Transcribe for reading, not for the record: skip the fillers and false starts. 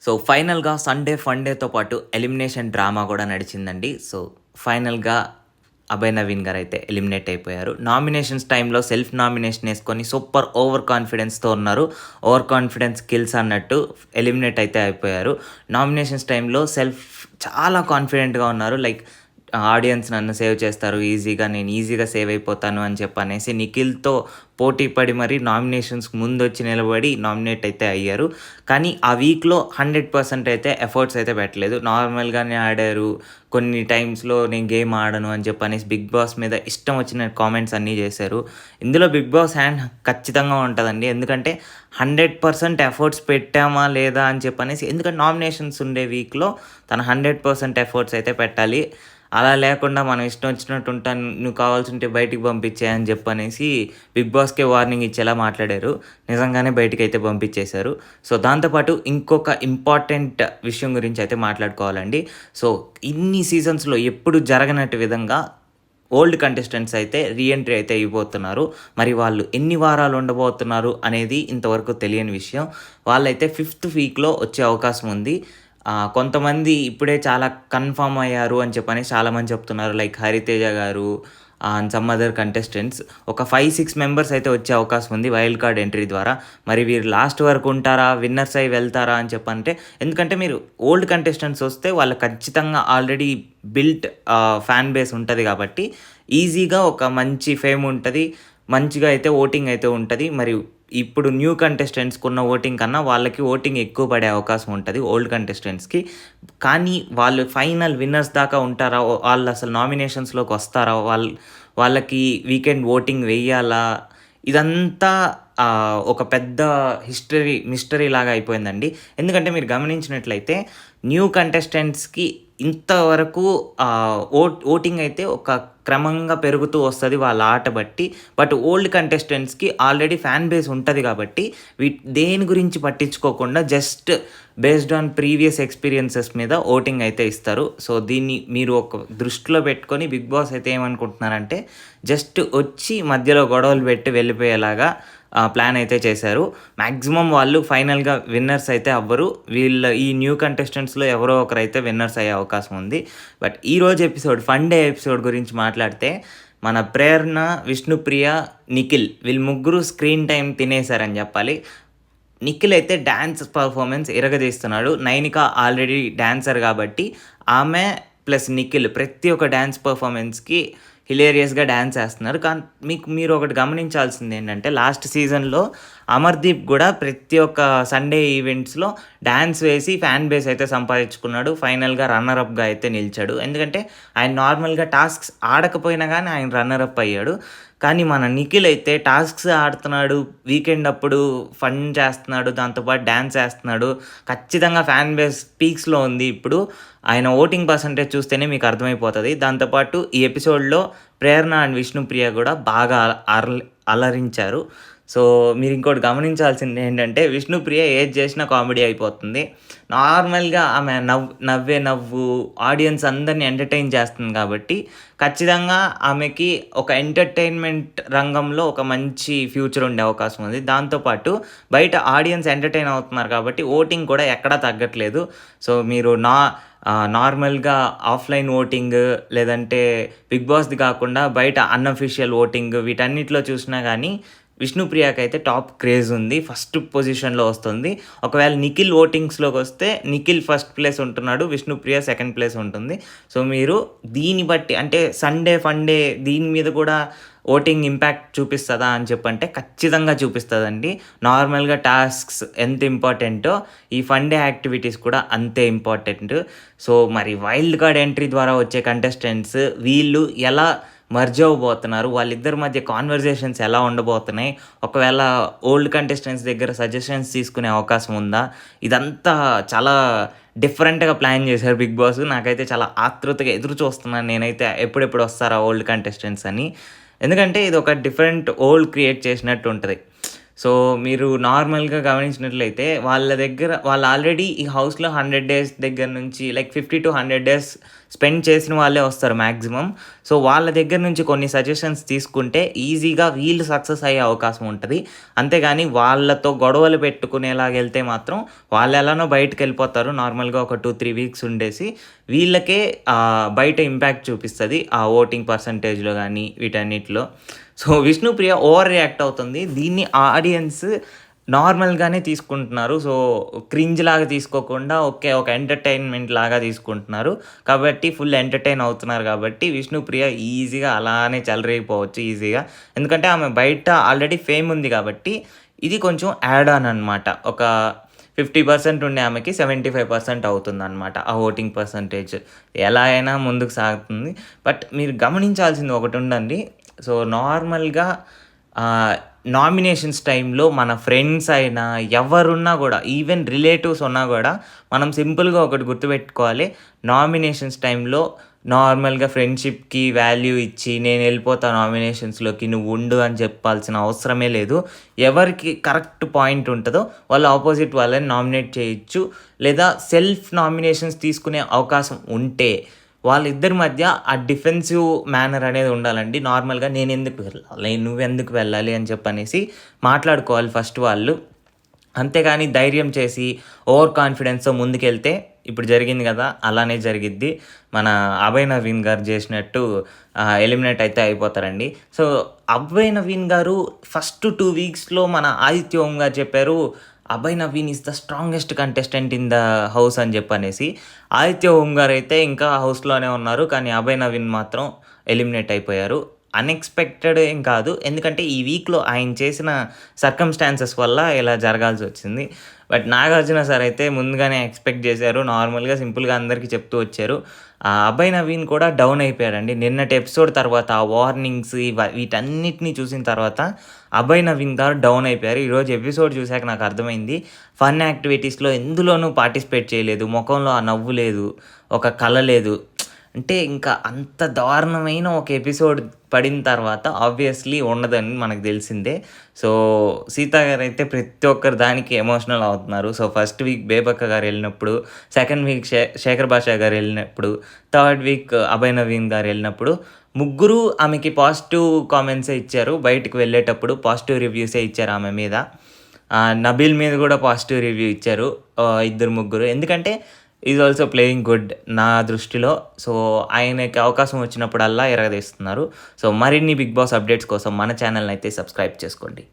So, ఫైనల్‌గా Sunday ఫన్‌డేతో పాటు elimination drama గూడా నడిచిందండి. సో, ఫైనల్‌గా అభయ్ నవీన్ గారైతే ఎలిమినేట్ అయిపోయారు. నామినేషన్స్ టైమ్‌లో సెల్ఫ్ నామినేషన్ యేసుకొని సూపర్ ఓవర్ కాన్ఫిడెన్స్‌తో ఉన్నారు. ఓవర్ కాన్ఫిడెన్స్ కిల్స్ అన్నట్టు ఎలిమినేట్ అయితే అయిపోయారు. నామినేషన్స్ టైమ్‌లో చాలా కాన్ఫిడెంట్‌గా ఉన్నారు. లైక్ ఆడియన్స్ నన్ను సేవ్ చేస్తారు ఈజీగా. నేను ఈజీగా సేవ్ అయిపోతాను అని చెప్పనేసి నిఖిల్‌తో పోటీ పడి మరి నామినేషన్స్‌కి ముందొచ్చి నిలబడి నామినేట్ అయితే అయ్యారు. కానీ ఆ వీక్‌లో 100% అయితే ఎఫర్ట్స్ అయితే పెట్టలేదు. నార్మల్‌గానే ఆడారు. కొన్ని టైమ్స్‌లో నేను గేమ్ ఆడను అని చెప్పనేసి బిగ్ బాస్ మీద ఇష్టం వచ్చిన కామెంట్స్ అన్నీ చేశారు. ఇందులో బిగ్ బాస్ హ్యాండ్ ఖచ్చితంగా ఉంటదండి. ఎందుకంటే 100% ఎఫర్ట్స్ పెట్టామా లేదా అని చెప్పనేసి, ఎందుకంటే నామినేషన్స్ ఉండే వీక్‌లో తను 100% ఎఫర్ట్స్ అయితే పెట్టాలి. అలా లేకుండా మనం ఇష్టం వచ్చినట్టు ఉంటాను, నువ్వు కావాల్సుంటే బయటికి పంపించేయి అని చెప్పనేసి బిగ్ బాస్‌కే వార్నింగ్ ఇచ్చేలా మాట్లాడారు. నిజంగానే బయటికైతే పంపించేశారు. సో, దాంతో పాటు ఇంకొక ఇంపార్టెంట్ విషయం గురించి అయితే మాట్లాడుకోవాలండి. సో, ఇన్ని సీజన్స్‌లో ఎప్పుడు జరగనట్టి విధంగా ఓల్డ్ కంటెస్టెంట్స్ అయితే రీ ఎంట్రీ అయితే ఇవ్వబోతున్నారు. మరి వాళ్ళు ఎన్ని వారాలు ఉండబోతున్నారు అనేది ఇంతవరకు తెలియని విషయం. వాళ్ళైతే ఫిఫ్త్ వీక్‌లో వచ్చే అవకాశం ఉంది. కొంతమంది ఇప్పుడే చాలా కన్ఫర్మ్ అయ్యారు అని చెప్పనేసి చాలామంది చెప్తున్నారు. లైక్ 'హరితేజ' గారు అండ్ సమ్ అదర్ కంటెస్టెంట్స్. ఒక 5, 6 మెంబర్స్ అయితే వచ్చే అవకాశం ఉంది వైల్డ్ కార్డ్ ఎంట్రీ ద్వారా. మరి వీరు లాస్ట్ వరకు ఉంటారా? విన్నర్స్ అయ్యి వెళ్తారా? అని చెప్పంటే, ఎందుకంటే మీరు ఓల్డ్ కంటెస్టెంట్స్ వస్తే వాళ్ళకి ఖచ్చితంగా ఆల్రెడీ బిల్ట్ ఫ్యాన్ బేస్ ఉంటది కాబట్టి ఈజీగా ఒక మంచి ఫేమ్ ఉంటది. మంచిగా అయితే ఓటింగ్ అయితే ఉంటది. మరి ఇప్పుడు న్యూ కంటెస్టెంట్స్‌కున్న ఓటింగ్ కన్నా వాళ్ళకి ఓటింగ్ ఎక్కువ పడే అవకాశం ఉంటది ఓల్డ్ కంటెస్టెంట్స్‌కి. కానీ వాళ్ళు ఫైనల్ విన్నర్స్ దాకా ఉంటారా? వాళ్ళసలు నామినేషన్స్‌లోకి వస్తారా? వాళ్ళకి వీకెండ్ ఓటింగ్ వెయ్యాలా? ఇదంతా ఒక పెద్ద మిస్టరీ లాగా అయిపోయిందండి. ఎందుకంటే మీరు గమనించినట్లయితే న్యూ కంటెస్టెంట్స్‌కి ఇంతవరకు ఓటింగ్ అయితే ఒక క్రమంగా పెరుగుతూ వస్తది వాళ్ళ ఆట బట్టి. బట్ ఓల్డ్ కంటెస్టెంట్స్‌కి ఆల్రెడీ ఫ్యాన్ బేస్ ఉంటది కాబట్టి దేని గురించి పట్టించుకోకుండా just based on previous experiences మీద ఓటింగ్ అయితే ఇస్తారు. సో, దీన్ని మీరు ఒక దృష్టిలో పెట్టుకొని బిగ్ బాస్ అయితే ఏమనుకుంటున్నారంటే జస్ట్ వచ్చి మధ్యలో గొడవలు పెట్టి వెళ్ళిపోయేలాగా ప్లాన్ అయితే చేశారు. మాక్సిమం వాళ్ళు ఫైనల్‌గా విన్నర్స్ అయితే అవ్వరు. ఈ న్యూ కంటెస్టెంట్స్‌లో ఎవరో ఒకరైతే విన్నర్స్ అయ్యే అవకాశం ఉంది. బట్ ఈరోజు ఎపిసోడ్ ఫన్ డే ఎపిసోడ్ గురించి మాట్లాడితే మన ప్రేరణ, విష్ణుప్రియ, నిఖిల్ వీళ్ళు ముగ్గురు స్క్రీన్ టైమ్ తినేసారని చెప్పాలి. నిఖిల్ అయితే డాన్స్ పర్ఫార్మెన్స్ ఇరగదీస్తున్నాడు. నైనిక ఆల్రెడీ డాన్సర్ కాబట్టి ఆమె ప్లస్ నిఖిల్ ప్రతి ఒక్క డాన్స్ పర్ఫార్మెన్స్‌కి హిలేరియస్‌గా డాన్స్ ఏస్తున్నారు. కానీ మీరు ఒకటి గమనించాల్సింది ఏంటంటే లాస్ట్ సీజన్‌లో అమర్‌దీప్ గూడా ప్రతి ఒక్క సండే ఈవెంట్స్‌లో డాన్స్ వేసి ఫ్యాన్ బేస్ అయితే సంపాదించుకున్నాడు. ఫైనల్‌గా రన్నర్ అప్‌గా అయితే నిలిచాడు. ఎందుకంటే ఆయన నార్మల్‌గా టాస్క్స్ ఆడకపోయినా గానీ ఆయన రన్నర్ అప్ అయ్యాడు. కానీ మన నిఖిల్ అయితే టాస్క్స్ ఆడుతున్నాడు. వీకెండ్ అప్పుడు ఫన్ చేస్తున్నాడు. దాంతో పాటు డాన్స్ ఏస్తున్నాడు. ఖచ్చితంగా ఫ్యాన్ బేస్ పీక్స్‌లో ఉంది ఇప్పుడు. ఆయన ఓటింగ్ పర్సెంటేజ్ చూస్తేనే మీకు అర్థమైపోతది. దాంతో పాటు ఈ ఎపిసోడ్‌లో ప్రేరణ అండ్ విష్ణుప్రియ గూడా బాగా అలరించారు. సో, మీరింకోటి గమనించాల్సింది ఏంటంటే విష్ణుప్రియ ఏది చేసినా కామెడీ అయిపోతుంది. నార్మల్‌గా ఆమె నవ్వే నవ్వు ఆడియన్స్ అందరిని ఎంటర్‌టైన్ చేస్తుంది కాబట్టి ఖచ్చితంగా ఆమెకి ఒక ఎంటర్‌టైన్‌మెంట్ రంగంలో ఒక మంచి ఫ్యూచర్ ఉండే అవకాశం ఉంది. దాంతో పాటు బయట ఆడియన్స్ ఎంటర్‌టైన్ అవుతున్నారు కాబట్టి ఓటింగ్ కూడా ఎక్కడా తగ్గట్లేదు. సో, మీరు నార్మల్‌గా ఆఫ్‌లైన్ ఓటింగ్ లేదంటే బిగ్ బాస్‌ది కాకుండా బయట అన్‌అఫీషియల్ ఓటింగ్ వీటన్నిటిలో చూసినా గానీ విష్ణుప్రియకైతే టాప్ క్రేజ్ ఉంది. ఫస్ట్ పొజిషన్‌లో వస్తుంది. ఒకవేళ నిఖిల్ ఓటింగ్స్‌లోకొస్తే నిఖిల్ ఫస్ట్ ప్లేస్ ఉంటున్నాడు. విష్ణుప్రియ సెకండ్ ప్లేస్ ఉంటుంది. సో, మీరు దీన్ని బట్టి అంటే సండే ఫన్‌డే దీని మీద కూడా ఓటింగ్ ఇంపాక్ట్ చూపిస్తదా అని చెప్పంటే ఖచ్చితంగా చూపిస్తదండి. నార్మల్‌గా టాస్క్స్ ఎంత ఇంపార్టెంటో ఈ ఫన్‌డే యాక్టివిటీస్ కూడా అంతే ఇంపార్టెంట్. సో, మరి వైల్డ్ కార్డ్ ఎంట్రీ ద్వారా వచ్చే కంటెస్టెంట్స్ వీళ్ళు ఎలా మర్జ్ అవ్వబోతున్నారు? వాళ్ళిద్దరి మధ్య కాన్వర్జేషన్స్ ఎలా ఉండబోతున్నాయి? ఒకవేళ ఓల్డ్ కంటెస్టెంట్స్ దగ్గర సజెషన్స్ తీసుకునే అవకాశం ఉందా? ఇదంతా చాలా డిఫరెంట్‌గా ప్లాన్ చేశారు బిగ్ బాస్. నాకైతే చాలా ఆతృతగా ఎదురు చూస్తున్నాను నేనైతే ఎప్పుడెప్పుడు వస్తారా ఓల్డ్ కంటెస్టెంట్స్ అని. ఎందుకంటే ఇది ఒక డిఫరెంట్ వరల్డ్ క్రియేట్ చేసినట్టు ఉంటది. సో, మీరు నార్మల్‌గా గమనించినట్లయితే వాళ్ళు ఆల్రెడీ ఈ హౌస్‌లో 100 డేస్ దగ్గర నుంచి లైక్ 50-100 డేస్ స్పెండ్ చేసిన వాళ్ళే వస్తారు మాక్సిమం. సో, వాళ్ళ దగ్గర నుంచి కొన్ని సజెషన్స్ తీసుకుంటే ఈజీగా వీళ్ళు సక్సెస్ అయ్యే అవకాశం ఉంటది. అంతేగాని వాళ్ళతో గొడవలు పెట్టుకునేలాగెళ్తే మాత్రం వాళ్ళెలానో బయటికెళ్ళిపోతారు. నార్మల్‌గా ఒక 2-3 వీక్స్ ఉండేసి వీళ్ళకే బయట ఇంపాక్ట్ చూపిస్తది. ఆ ఓటింగ్ పర్సెంటేజ్‌లో గానీ వీటన్నిటిలో. సో, 'విష్ణుప్రియ' ఓవర్ రియాక్ట్ అవుతుంది. దీన్ని ఆడియన్స్ నార్మల్‌గానే తీసుకుంటున్నారు. సో, క్రింజ్ లాగా తీసుకోకుండా ఓకే. ఒక ఎంటర్‌టైన్‌మెంట్ లాగా తీసుకుంటున్నారు. కాబట్టి ఫుల్ ఎంటర్‌టైన్ అవుతున్నారు కాబట్టి 'విష్ణుప్రియ' ఈజీగా అలానే చెలరేగిపోవచ్చు ఈజీగా. ఎందుకంటే ఆమె బయట ఆల్రెడీ ఫేమ్ ఉంది కాబట్టి ఇది కొంచెం యాడ్ ఆన్ అనమాట. ఒక 50% ఉండే ఆమెకి 75% అవుతుందనమాట ఆ ఓటింగ్ పర్సెంటేజ్. ఎలా అయినా ముందుకు సాగుతుంది. బట్ మీరు గమనించాల్సింది ఒకటుందండి. సో, నార్మల్‌గా నామినేషన్స్ టైంలో మన ఫ్రెండ్స్ అయినా, ఎవరున్నా గూడా ఈవెన్ రిలేటివ్స్ ఉన్నా గూడా మనం సింపుల్‌గా ఒకటి గుర్తుపెట్టుకోవాలి. నామినేషన్స్ టైంలో నార్మల్‌గా ఫ్రెండ్‌షిప్‌కి వాల్యూ ఇచ్చి నేనెళ్ళిపోతా నామినేషన్స్‌లోకి నువ్వుండు అని చెప్పాల్సిన అవసరమే లేదు. ఎవరికి కరెక్ట్ పాయింట్ ఉంటదో వాళ్ళు అపోజిట్ వాళ్ళని నామినేట్ చేయొచ్చు. లేదా సెల్ఫ్ నామినేషన్స్ తీసుకునే అవకాశం ఉంటే వాళ్ళిద్దరి మధ్య ఆ డిఫెన్సివ్ మేనర్ అనేది ఉండాలండి. నార్మల్‌గా నేనెందుకు వెళ్ళాలి? నువ్వెందుకు వెళ్ళాలి? అని చెప్పనేసి మాట్లాడుకోవాలి ఫస్ట్ వాళ్ళు. అంతేగాని ధైర్యం చేసి ఓవర్ కాన్ఫిడెన్స్‌తో ముందుకెళ్తే ఇప్పుడు జరిగింది గదా! అలానే జరిగిద్ది. మన అభయ్ నవీన్ గారు జేసినట్టు ఎలిమినేట్ అయితే అయిపోతారండి. సో, అభయ్ నవీన్ గారు ఫస్ట్ 2 వీక్స్‌లో మన ఆదిత్య ఓం గారు చెప్పారు. Abhay Naveen is the strongest contestant in the house అని జెప్పనేసి. ఆదిత్య ఓం గారైతే ఇంకా హౌస్‌లోనే ఉన్నారు. కానీ అభయ్ నవీన్ మాత్రం ఎలిమినేట్ అయిపోయారు. అన్‌ఎక్స్‌పెక్టెడ్ ఏం కాదు. ఎందుకంటే ఈ వీక్‌లో ఆయన చేసిన సర్కమ్‌స్టాన్సెస్ వల్ల ఇలా జరగాల్సొచ్చింది. బట్ నాగార్జున సార్ అయితే ముందుగానే ఎక్స్‌పెక్ట్ జేశారు. నార్మల్‌గా సింపుల్‌గా అందరికీ చెప్తూ వచ్చారు. అభయ్ నవీన్ కూడా డౌన్ అయిపోయాడండి. నిన్నటి ఎపిసోడ్ తర్వాత ఆ వార్నింగ్స్ వీటన్నిటిని చూసిన తర్వాత అభయ్ నవీన్ గారు డౌన్ అయిపోయారు. ఈరోజు ఎపిసోడ్ చూసాక నాకు అర్థమైంది. ఫన్ యాక్టివిటీస్‌లో ఎందులోనూ పార్టిసిపేట్ చేయలేదు. మొఖంలో ఆ నవ్వు లేదు. ఒక కళ లేదు. అంటే ఇంకా అంత దారుణమైన ఒక ఎపిసోడ్ పడిన తర్వాత ఆబ్వియస్‌లీ ఉండదని మనకు తెలిసిందే. సో, సీత గారైతే ప్రతి ఒక్కరు దానికి ఎమోషనల్ అవుతున్నారు. సో, ఫస్ట్ వీక్ బేబక్క గారెళ్ళినప్పుడు, సెకండ్ వీక్ శేఖర్ భాషా గారెళ్ళినప్పుడు, థర్డ్ వీక్ అభయ్ నవీన్ గారెళ్ళినప్పుడు ముగ్గురు ఆమెకి పాజిటివ్ కామెంట్సే ఇచ్చారు. బయటికి వెళ్ళేటప్పుడు పాజిటివ్ రివ్యూసే ఇచ్చారు ఆమె మీద. నబీల్ మీద కూడా పాజిటివ్ రివ్యూ ఇచ్చారు. ఇద్దరు, ముగ్గురు. ఎందుకంటే ఈజ్ ఆల్సో ప్లేయింగ్ గుడ్ నా దృష్టిలో. సో, ఆయనకి అవకాశం వచ్చినప్పుడల్లా ఇరగదీస్తున్నారు. సో, మరిన్ని 'బిగ్ బాస్' అప్డేట్స్ కోసం మన ఛానల్‌నైతే సబ్స్క్రైబ్ చేసుకోండి.